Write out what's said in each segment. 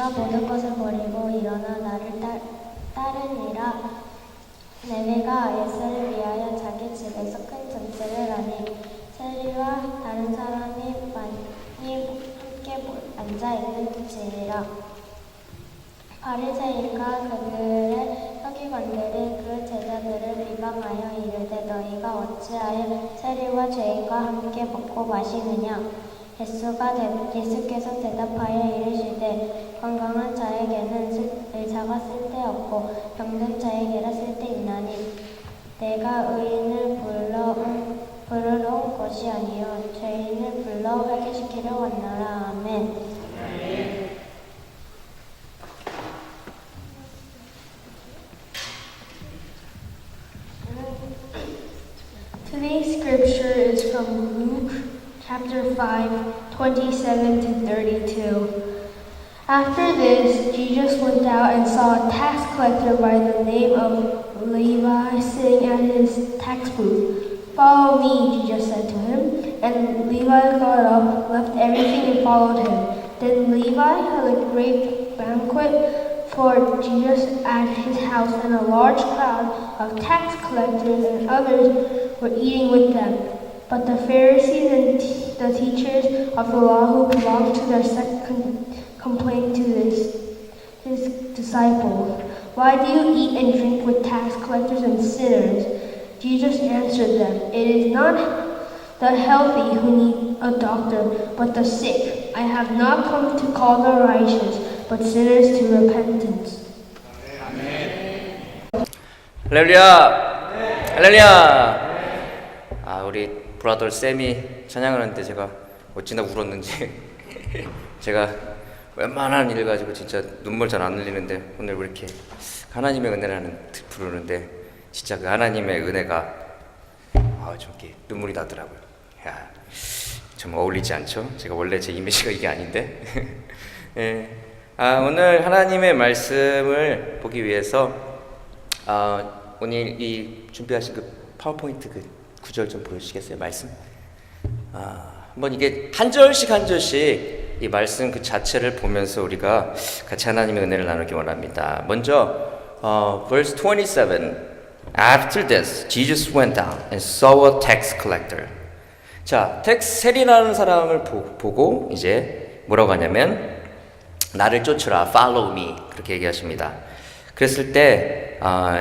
내가 모든 것을 버리고 일어나 나를 따르니라. 레위가 예수를 위하여 자기 집에서 큰 잔치를 하니 세리와 다른 사람이 많이 함께 앉아 있는지라. 바리새인과 그들의 서기관들이 그 제자들을 비방하여 이르되 너희가 어찌하여 세리와 죄인과 함께 먹고 마시느냐. 예수께서 대답하여 이르시되 건강한 자에게는 의사가 쓸데없고 병든 자에게라 쓸데있나니 내가 의인을 부르러 온 것이 아니요 죄인을 불러 회개시키려 왔노라. 아멘. Today's scripture is from Luke chapter 5:27-32. After this, Jesus went out and saw a tax collector by the name of Levi sitting at his tax booth. "Follow me," Jesus said to him. And Levi got up, left everything, and followed him. Then Levi held a great banquet for Jesus at his house, and a large crowd of tax collectors and others were eating with them. But the Pharisees and the teachers of the law who belonged to their sect complained to his disciples, "Why do you eat and drink with tax collectors and sinners?" Jesus answered them, "It is not the healthy who need a doctor, but the sick. I have not come to call the righteous, but sinners to repentance." 할렐루야! 할렐루야! 우리 브라더 쌤이 찬양하는데 제가 어찌나 울었는지 제가 웬만한 일 가지고 진짜 눈물 잘 안 흘리는데 오늘 왜 이렇게 하나님의 은혜라는 부르는데 진짜 그 하나님의 은혜가 좀 이렇게 눈물이 나더라고요. 야, 좀 어울리지 않죠? 제가 원래 제 이미지가 이게 아닌데. 예. 오늘 하나님의 말씀을 보기 위해서 오늘 이 준비하신 그 파워포인트 그 구절 좀 보여주시겠어요? 말씀. 한번 이게 한 절씩 한 절씩 이 말씀 그 자체를 보면서 우리가 같이 하나님의 은혜를 나누기 원합니다. 먼저 verse 27. After this, Jesus went down and saw a tax collector. 자, 텍스 세리라는 사람을 보고 이제 뭐라고 하냐면 나를 쫓으라, follow me 그렇게 얘기하십니다. 그랬을 때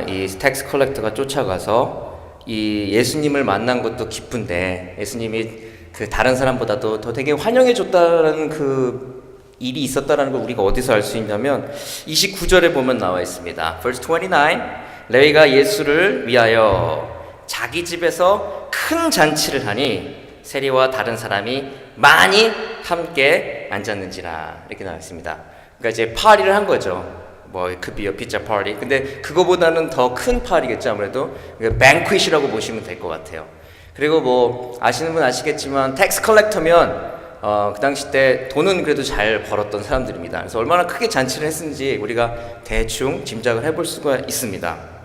이 텍스 컬렉터가 쫓아가서 이 예수님을 만난 것도 기쁜데 예수님이 그 다른 사람보다도 더 되게 환영해 줬다는 그 일이 있었다는 걸 우리가 어디서 알 수 있냐면 29절에 보면 나와 있습니다. Verse 29. 레위가 예수를 위하여 자기 집에서 큰 잔치를 하니 세리와 다른 사람이 많이 함께 앉았는지라 이렇게 나와 있습니다. 그러니까 이제 파티를 한 거죠. 뭐 it could be a pizza party. 근데 그거보다는 더 큰 파티겠죠. 아무래도 banquet이라고 보시면 될 것 같아요. 그리고 뭐 아시는 분 아시겠지만 텍스 컬렉터면 그 당시 때 돈은 그래도 잘 벌었던 사람들입니다. 그래서 얼마나 크게 잔치를 했는지 우리가 대충 짐작을 해볼 수가 있습니다.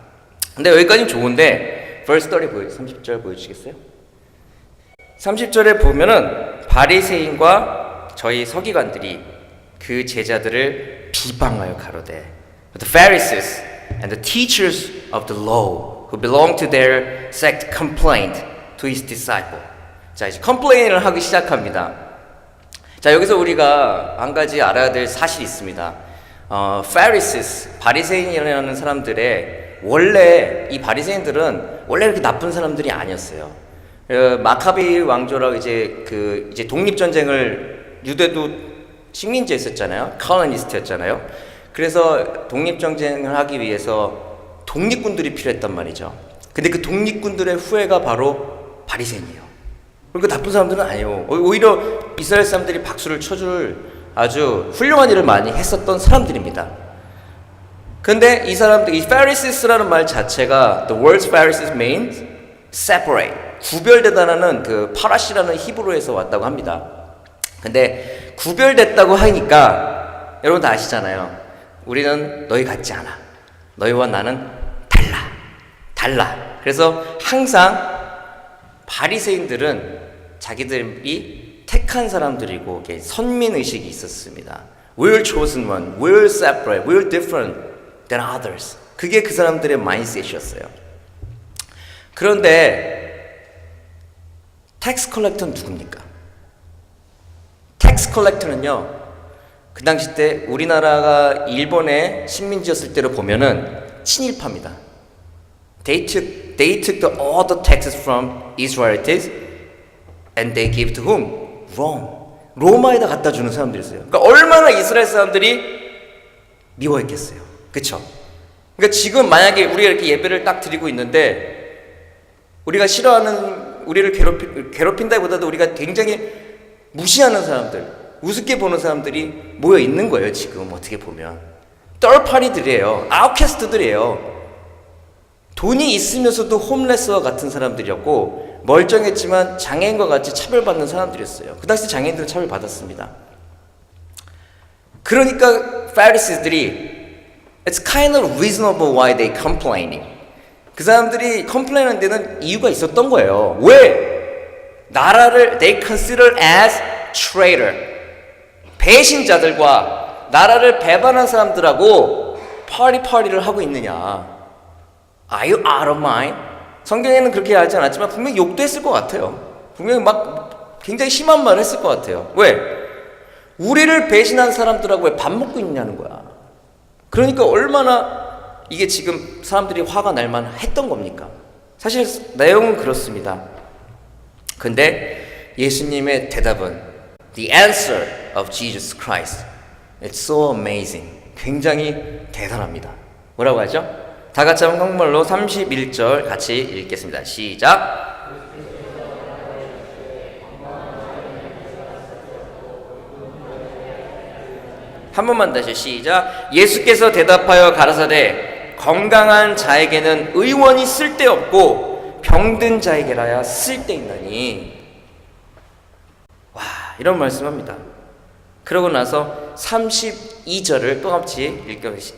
근데 여기까지는 좋은데 verse 30절 보여주시겠어요? 30절에 보면은 바리새인과 저희 서기관들이 그 제자들을 비방하여 가로되 The Pharisees and the teachers of the law who belonged to their sect complained to his disciple. 자, 이제 컴플레인을 하기 시작합니다. 자, 여기서 우리가 한 가지 알아야 될 사실이 있습니다. Pharisees, 바리새인이라는 사람들의 원래 이 바리새인들은 원래 이렇게 나쁜 사람들이 아니었어요. 마카비 왕조라고 이제 독립전쟁을 유대도 식민지였었잖아요. 컬러니스트였잖아요. 그래서 독립전쟁을 하기 위해서 독립군들이 필요했단 말이죠. 근데 그 독립군들의 후예가 바로 바리새인이에요. 그러니까 나쁜 사람들은 아니에요. 오히려 이스라엘 사람들이 박수를 쳐줄 아주 훌륭한 일을 많이 했었던 사람들입니다. 근데 이 사람들, 이 Pharisees라는 말 자체가 the word Pharisees means separate, 구별되다라는 그 파라시라는 히브리어에서 왔다고 합니다. 근데 구별됐다고 하니까 여러분 다 아시잖아요. 우리는 너희 같지 않아. 너희와 나는 달라. 그래서 항상 바리새인들은 자기들이 택한 사람들이고 선민의식이 있었습니다. We're chosen one. We're separate. We're different than others. 그게 그 사람들의 마인드셋이었어요. 그런데 텍스 컬렉터는 누굽니까? 텍스 컬렉터는요, 그 당시 때 우리나라가 일본의 식민지였을 때로 보면은 친일파입니다. They took all the taxes from Israelites and they gave to whom? Rome. 로마에다 갖다 주는 사람들이었어요. 그러니까 얼마나 이스라엘 사람들이 미워했겠어요. 그렇죠? 그러니까 지금 만약에 우리가 이렇게 예배를 딱 드리고 있는데 우리가 싫어하는, 우리를 괴롭힌다기보다도 우리가 굉장히 무시하는 사람들, 우습게 보는 사람들이 모여 있는 거예요. 지금 어떻게 보면 떨파리들이에요. 아웃캐스트들이에요. 돈이 있으면서도 홈레스와 같은 사람들이었고 멀쩡했지만 장애인과 같이 차별받는 사람들이었어요. 그 당시 장애인들은 차별받았습니다. 그러니까 파리새인들이 It's kind of reasonable why they complaining. 그 사람들이 컴플레인하는 데는 이유가 있었던 거예요. 왜? 나라를 they consider as traitor. 배신자들과 나라를 배반한 사람들하고 파리를 하고 있느냐. Are you out of mind? 성경에는 그렇게 하지 않았지만 분명히 욕도 했을 것 같아요. 분명히 막 굉장히 심한 말을 했을 것 같아요. 왜? 우리를 배신한 사람들하고 왜 밥 먹고 있냐는 거야. 그러니까 얼마나 이게 지금 사람들이 화가 날 만했던 겁니까? 사실 내용은 그렇습니다. 근데 예수님의 대답은 The answer of Jesus Christ. It's so amazing. 굉장히 대단합니다. 뭐라고 하죠? 다 같이 한번 한국말로 31절 같이 읽겠습니다. 시작. 한 번만 다시 시작. 예수께서 대답하여 가라사대 건강한 자에게는 의원이 쓸데없고 병든 자에게라야 쓸데있나니. 와, 이런 말씀합니다. 그러고 나서 32절을 또 같이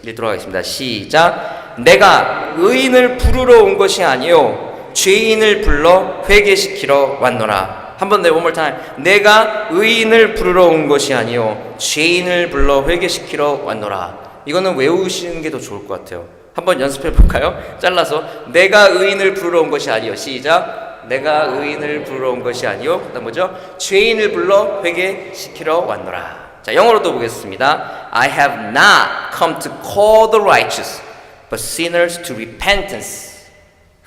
읽도록 하겠습니다. 시작. 내가 의인을 부르러 온 것이 아니요 죄인을 불러 회개시키러 왔노라. 한 번 더, one more time. 내가 의인을 부르러 온 것이 아니요 죄인을 불러 회개시키러 왔노라. 이거는 외우시는 게 더 좋을 것 같아요. 한번 연습해 볼까요? 잘라서 내가 의인을 부르러 온 것이 아니요. 시작. 내가 의인을 부르러 온 것이 아니요, 그다음 뭐죠? 죄인을 불러 회개시키러 왔노라. 자, 영어로도 보겠습니다. I have not come to call the righteous, but sinners to repentance.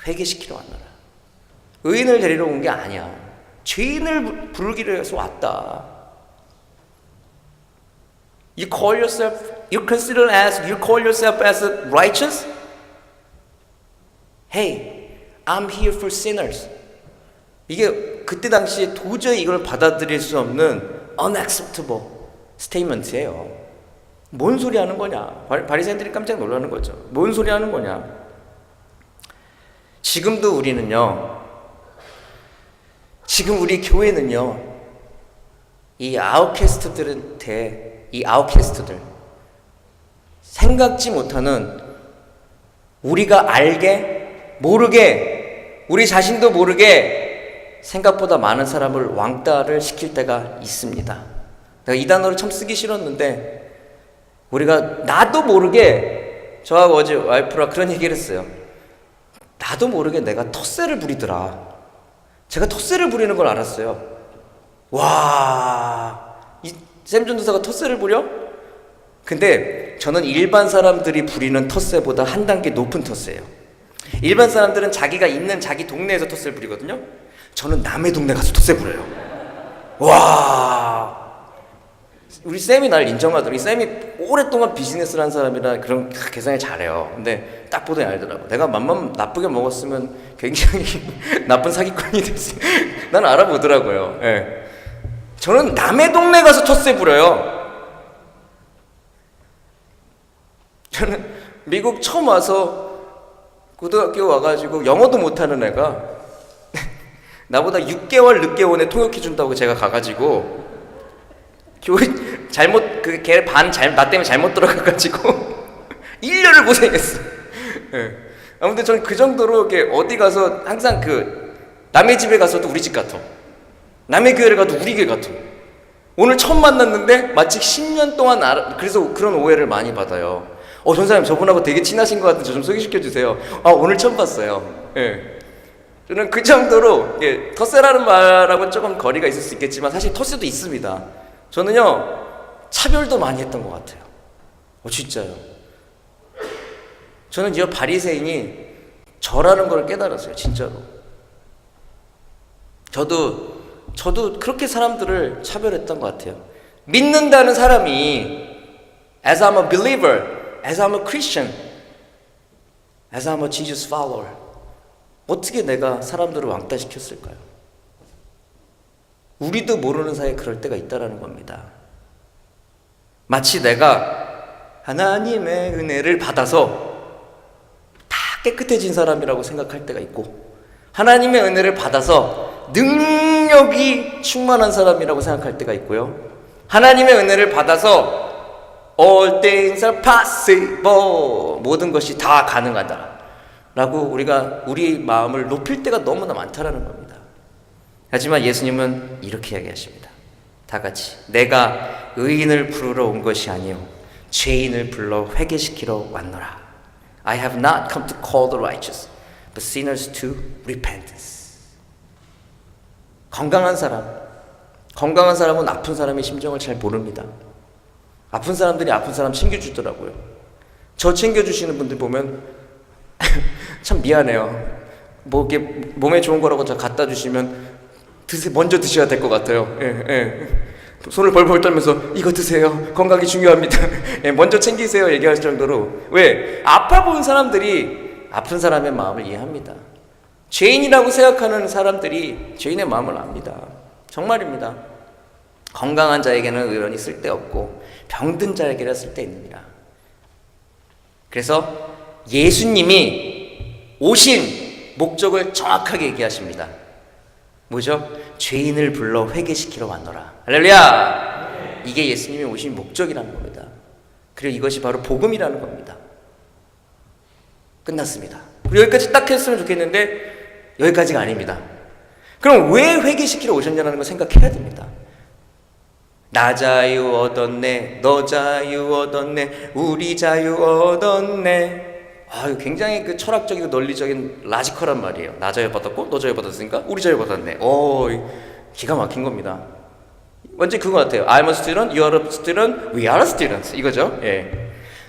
회개시키러 왔노라. 의인을 데리러 온 게 아니야. 죄인을 부르기로 해서 왔다. You call yourself as righteous? Hey, I'm here for sinners. 이게 그때 당시에 도저히 이걸 받아들일 수 없는 unacceptable statement이에요. 뭔 소리 하는 거냐? 바리새인들이 깜짝 놀라는 거죠. 뭔 소리 하는 거냐? 지금도 우리는요, 지금 우리 교회는요, 이 아웃캐스트들한테, 이 아웃캐스트들, 생각지 못하는, 우리가 알게, 모르게, 우리 자신도 모르게 생각보다 많은 사람을 왕따를 시킬 때가 있습니다. 내가 이 단어를 참 쓰기 싫었는데 우리가 나도 모르게, 저하고 어제 와이프랑 그런 얘기를 했어요. 나도 모르게 내가 텃세를 부리더라. 제가 텃세를 부리는 걸 알았어요. 와, 이 샘 전도사가 텃세를 부려? 근데 저는 일반 사람들이 부리는 텃세보다 한 단계 높은 텃세예요. 일반 사람들은 자기가 있는 자기 동네에서 텃세를 부리거든요. 저는 남의 동네 가서 텃세 부려요. 와, 우리 쌤이 날 인정하더라고. 쌤이 오랫동안 비즈니스를 한 사람이라 그런 계산을 잘해요. 근데 딱 보더니 알더라고. 내가 맘만 나쁘게 먹었으면 굉장히 나쁜 사기꾼이 됐어요. 난 알아보더라고요. 예. 저는 남의 동네 가서 텃세 부려요. 저는 미국 처음 와서 고등학교 와가지고 영어도 못하는 애가 나보다 6개월 늦게 오네 통역해준다고 제가 가가지고 교회 잘못, 걔 반 나 때문에 잘못 들어가가지고 1년을 고생했어. 예. 아무튼 저는 그 정도로 이렇게 어디 가서 항상 남의 집에 가서도 우리 집 같아. 남의 교회를 가도 우리 교회 같아. 오늘 처음 만났는데 마치 10년 동안 그래서 그런 오해를 많이 받아요. 전사님 저분하고 되게 친하신 것 같은데 저 좀 소개시켜 주세요. 오늘 처음 봤어요. 예. 저는 그 정도로 텃세라는 말하고 조금 거리가 있을 수 있겠지만 사실 텃세도 있습니다. 저는요 차별도 많이 했던 것 같아요. 진짜요. 저는 이 바리새인이 저라는 걸 깨달았어요. 진짜로. 저도 그렇게 사람들을 차별했던 것 같아요. 믿는다는 사람이 as I'm a believer, as I'm a Christian, as I'm a Jesus follower, 어떻게 내가 사람들을 왕따시켰을까요? 우리도 모르는 사이에 그럴 때가 있다라는 겁니다. 마치 내가 하나님의 은혜를 받아서 다 깨끗해진 사람이라고 생각할 때가 있고, 하나님의 은혜를 받아서 능력이 충만한 사람이라고 생각할 때가 있고요, 하나님의 은혜를 받아서 all things are possible, 모든 것이 다 가능하다 라고 우리가 우리 마음을 높일 때가 너무나 많다라는 겁니다. 하지만 예수님은 이렇게 이야기하십니다. 다 같이, 내가 의인을 부르러 온 것이 아니요 죄인을 불러 회개시키러 왔노라. I have not come to call the righteous, but sinners to repentance. 건강한 사람은 아픈 사람의 심정을 잘 모릅니다. 아픈 사람들이 아픈 사람 챙겨주더라고요. 저 챙겨주시는 분들 보면 참 미안해요. 뭐 이렇게 몸에 좋은 거라고 저 갖다 주시면 먼저 드셔야 될 것 같아요. 손을 벌벌 떨면서 이거 드세요. 건강이 중요합니다. 먼저 챙기세요. 얘기할 정도로. 왜? 아파 보는 사람들이 아픈 사람의 마음을 이해합니다. 죄인이라고 생각하는 사람들이 죄인의 마음을 압니다. 정말입니다. 건강한 자에게는 의론이 쓸데없고 병든 자에게는 쓸데있느니라. 그래서 예수님이 오신 목적을 정확하게 얘기하십니다. 뭐죠? 죄인을 불러 회개시키러 왔노라. 할렐루야! 이게 예수님이 오신 목적이라는 겁니다. 그리고 이것이 바로 복음이라는 겁니다. 끝났습니다. 우리 여기까지 딱 했으면 좋겠는데 여기까지가 아닙니다. 그럼 왜 회개시키러 오셨냐는 걸 생각해야 됩니다. 나 자유 얻었네, 너 자유 얻었네, 우리 자유 얻었네. 이거 굉장히 그 철학적이고 논리적인 라지컬한 말이에요. 나 자유 받았고 너 자유 받았으니까 우리 자유 받았네. 기가 막힌 겁니다. 완전 그거 같아요. I'm a student, you are a student, we are a student. 이거죠.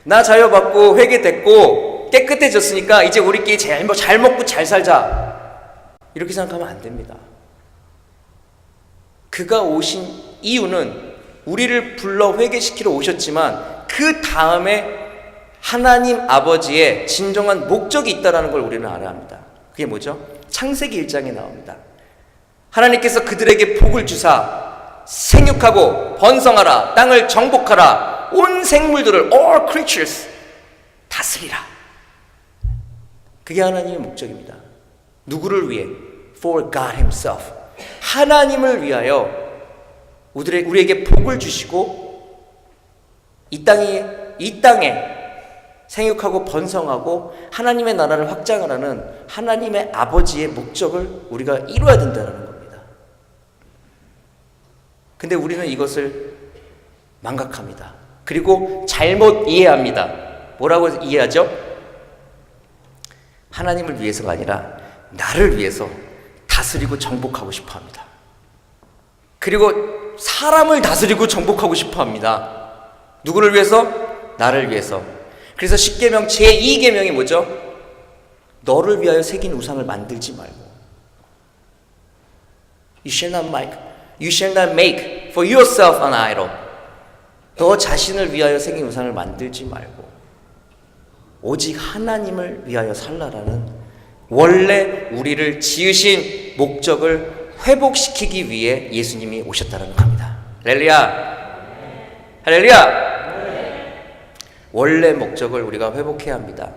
나 자유 받고 회개됐고 깨끗해졌으니까 이제 우리끼리 잘 먹고 잘 살자. 이렇게 생각하면 안 됩니다. 그가 오신 이유는 우리를 불러 회개시키러 오셨지만 그 다음에 하나님 아버지의 진정한 목적이 있다는 걸 우리는 알아야 합니다. 그게 뭐죠? 창세기 1장에 나옵니다. 하나님께서 그들에게 복을 주사 생육하고 번성하라, 땅을 정복하라, 온 생물들을 all creatures 다스리라. 그게 하나님의 목적입니다. 누구를 위해? For God Himself. 하나님을 위하여 우리에게 복을 주시고 이 땅에 생육하고 번성하고 하나님의 나라를 확장하라는 하나님의 아버지의 목적을 우리가 이루어야 된다는 겁니다. 근데 우리는 이것을 망각합니다. 그리고 잘못 이해합니다. 뭐라고 이해하죠? 하나님을 위해서가 아니라 나를 위해서 다스리고 정복하고 싶어 합니다. 그리고 사람을 다스리고 정복하고 싶어 합니다. 누구를 위해서? 나를 위해서. 그래서 10계명 제2계명이 뭐죠? 너를 위하여 새긴 우상을 만들지 말고. You shall not make for yourself an idol. 너 자신을 위하여 새긴 우상을 만들지 말고 오직 하나님을 위하여 살라라는 원래 우리를 지으신 목적을 회복시키기 위해 예수님이 오셨다는 겁니다. 할렐루야! 할렐루야! 원래 목적을 우리가 회복해야 합니다.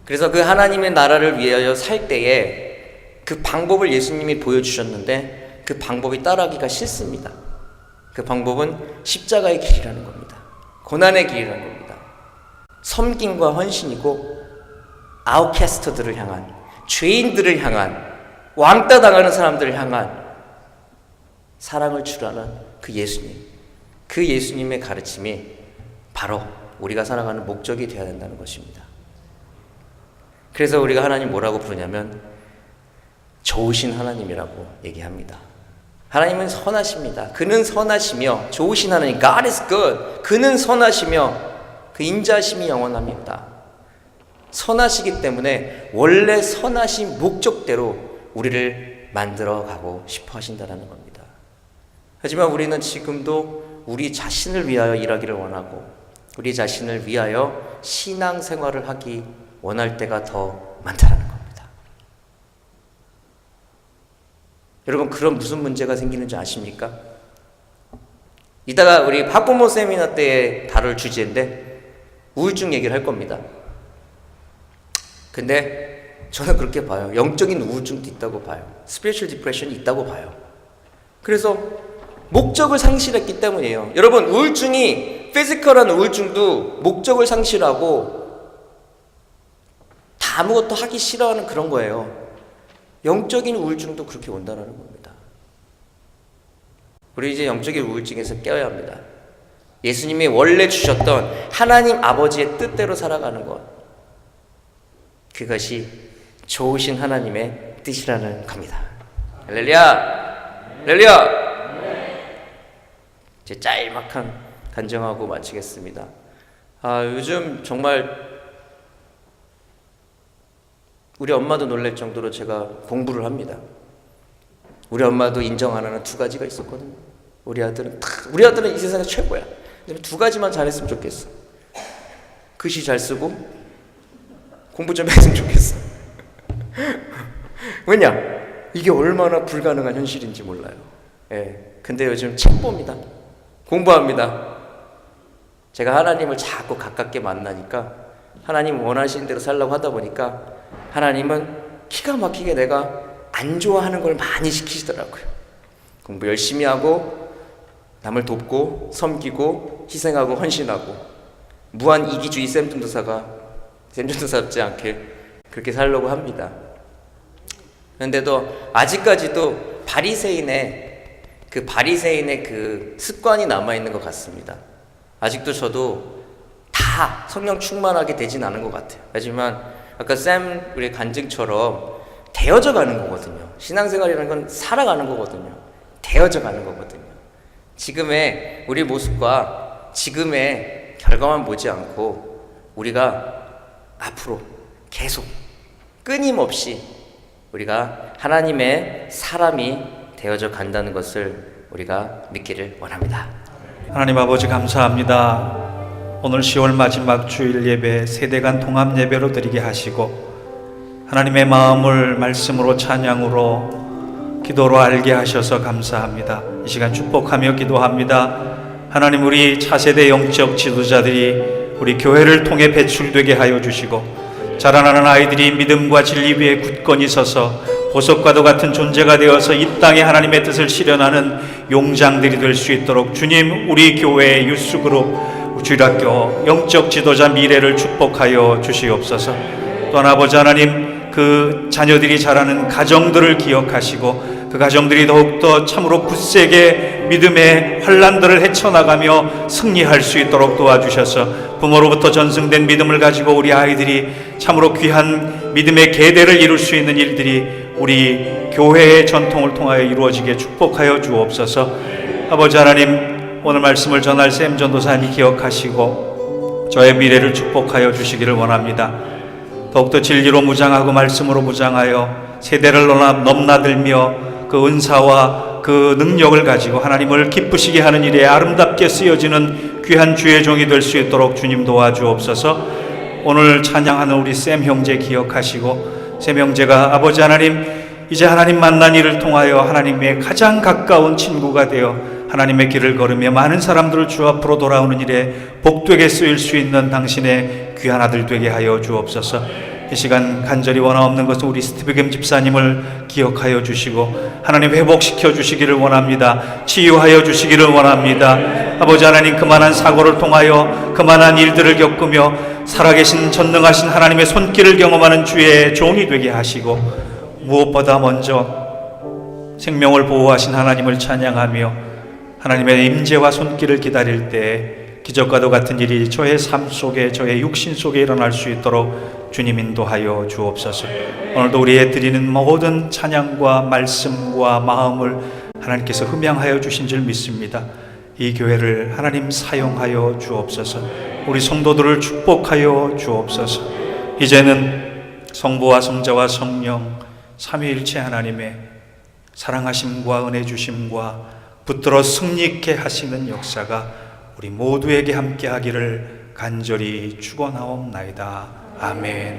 그래서 그 하나님의 나라를 위하여 살 때에 그 방법을 예수님이 보여주셨는데 그 방법이 따라하기가 싫습니다. 그 방법은 십자가의 길이라는 겁니다. 고난의 길이라는 겁니다. 섬김과 헌신이고 아웃캐스트들을 향한, 죄인들을 향한, 왕따 당하는 사람들을 향한 사랑을 주라는 그 예수님, 그 예수님의 가르침이 바로 우리가 살아가는 목적이 되어야 된다는 것입니다. 그래서 우리가 하나님 뭐라고 부르냐면 좋으신 하나님이라고 얘기합니다. 하나님은 선하십니다. 그는 선하시며 좋으신 하나님, God is good. 그는 선하시며 그 인자심이 영원합니다. 선하시기 때문에 원래 선하신 목적대로 우리를 만들어가고 싶어 하신다는 겁니다. 하지만 우리는 지금도 우리 자신을 위하여 일하기를 원하고 우리 자신을 위하여 신앙생활을 하기 원할 때가 더 많다는 겁니다. 여러분, 그럼 무슨 문제가 생기는지 아십니까? 이따가 우리 학부모 세미나 때에 다룰 주제인데 우울증 얘기를 할 겁니다. 근데 저는 그렇게 봐요. 영적인 우울증도 있다고 봐요. 스피리추얼 디프레션이 있다고 봐요. 그래서 목적을 상실했기 때문이에요. 여러분, 우울증이 피지컬한 우울증도 목적을 상실하고 다 아무것도 하기 싫어하는 그런 거예요. 영적인 우울증도 그렇게 온다는 겁니다. 우리 이제 영적인 우울증에서 깨어야 합니다. 예수님이 원래 주셨던 하나님 아버지의 뜻대로 살아가는 것, 그것이 좋으신 하나님의 뜻이라는 겁니다. 할렐루야! 할렐루야! 제 짤막한 간증하고 마치겠습니다. 요즘 정말 우리 엄마도 놀랄 정도로 제가 공부를 합니다. 우리 엄마도 인정 안 하는 두 가지가 있었거든요. 우리 아들은 이 세상에서 최고야. 두 가지만 잘했으면 좋겠어. 글씨 잘 쓰고 공부 좀 했으면 좋겠어. 왜냐? 이게 얼마나 불가능한 현실인지 몰라요. 근데 요즘 책 봅니다. 공부합니다. 제가 하나님을 자꾸 가깝게 만나니까 하나님 원하시는 대로 살려고 하다 보니까 하나님은 기가 막히게 내가 안 좋아하는 걸 많이 시키시더라고요. 공부 열심히 하고 남을 돕고 섬기고 희생하고 헌신하고 무한 이기주의 샘전도사답지 않게 그렇게 살려고 합니다. 그런데도 아직까지도 바리새인의 그 습관이 남아있는 것 같습니다. 아직도 저도 다 성령 충만하게 되진 않은 것 같아요. 하지만 아까 우리 간증처럼 되어져 가는 거거든요. 신앙생활이라는 건 살아가는 거거든요. 되어져 가는 거거든요. 지금의 우리 모습과 지금의 결과만 보지 않고 우리가 앞으로 계속 끊임없이 우리가 하나님의 사람이 되어져 간다는 것을 우리가 믿기를 원합니다. 하나님 아버지 감사합니다. 오늘 10월 마지막 주일 예배 세대간 통합 예배로 드리게 하시고 하나님의 마음을 말씀으로 찬양으로 기도로 알게 하셔서 감사합니다. 이 시간 축복하며 기도합니다. 하나님, 우리 차세대 영적 지도자들이 우리 교회를 통해 배출되게 하여 주시고 자라나는 아이들이 믿음과 진리 위에 굳건히 서서 보석과도 같은 존재가 되어서 이 땅에 하나님의 뜻을 실현하는 용장들이 될 수 있도록 주님, 우리 교회의 유스그룹, 주일학교 영적 지도자 미래를 축복하여 주시옵소서. 또한 아버지 하나님, 그 자녀들이 자라는 가정들을 기억하시고 그 가정들이 더욱더 참으로 굳세게 믿음의 환난들을 헤쳐나가며 승리할 수 있도록 도와주셔서 부모로부터 전승된 믿음을 가지고 우리 아이들이 참으로 귀한 믿음의 계대를 이룰 수 있는 일들이 우리 교회의 전통을 통하여 이루어지게 축복하여 주옵소서. 아버지 하나님, 오늘 말씀을 전할 샘 전도사님이 기억하시고 저의 미래를 축복하여 주시기를 원합니다. 더욱더 진리로 무장하고 말씀으로 무장하여 세대를 넘나들며 그 은사와 그 능력을 가지고 하나님을 기쁘시게 하는 일에 아름답게 쓰여지는 귀한 주의 종이 될 수 있도록 주님 도와주옵소서. 오늘 찬양하는 우리 샘 형제 기억하시고 샘 형제가 아버지 하나님, 이제 하나님 만난 일을 통하여 하나님의 가장 가까운 친구가 되어 하나님의 길을 걸으며 많은 사람들을 주 앞으로 돌아오는 일에 복되게 쓰일 수 있는 당신의 귀한 아들 되게 하여 주옵소서. 이 시간 간절히 원하옵는 것은 우리 스티브김 집사님을 기억하여 주시고 하나님 회복시켜 주시기를 원합니다. 치유하여 주시기를 원합니다. 아버지 하나님, 그만한 사고를 통하여 그만한 일들을 겪으며 살아계신 전능하신 하나님의 손길을 경험하는 주의 종이 되게 하시고 무엇보다 먼저 생명을 보호하신 하나님을 찬양하며 하나님의 임재와 손길을 기다릴 때 기적과도 같은 일이 저의 삶 속에, 저의 육신 속에 일어날 수 있도록 주님 인도하여 주옵소서. 오늘도 우리의 드리는 모든 찬양과 말씀과 마음을 하나님께서 흠양하여 주신 줄 믿습니다. 이 교회를 하나님 사용하여 주옵소서. 우리 성도들을 축복하여 주옵소서. 이제는 성부와 성자와 성령 삼위일체 하나님의 사랑하심과 은혜 주심과 붙들어 승리케 하시는 역사가 우리 모두에게 함께 하기를 간절히 축원하옵나이다. 아멘.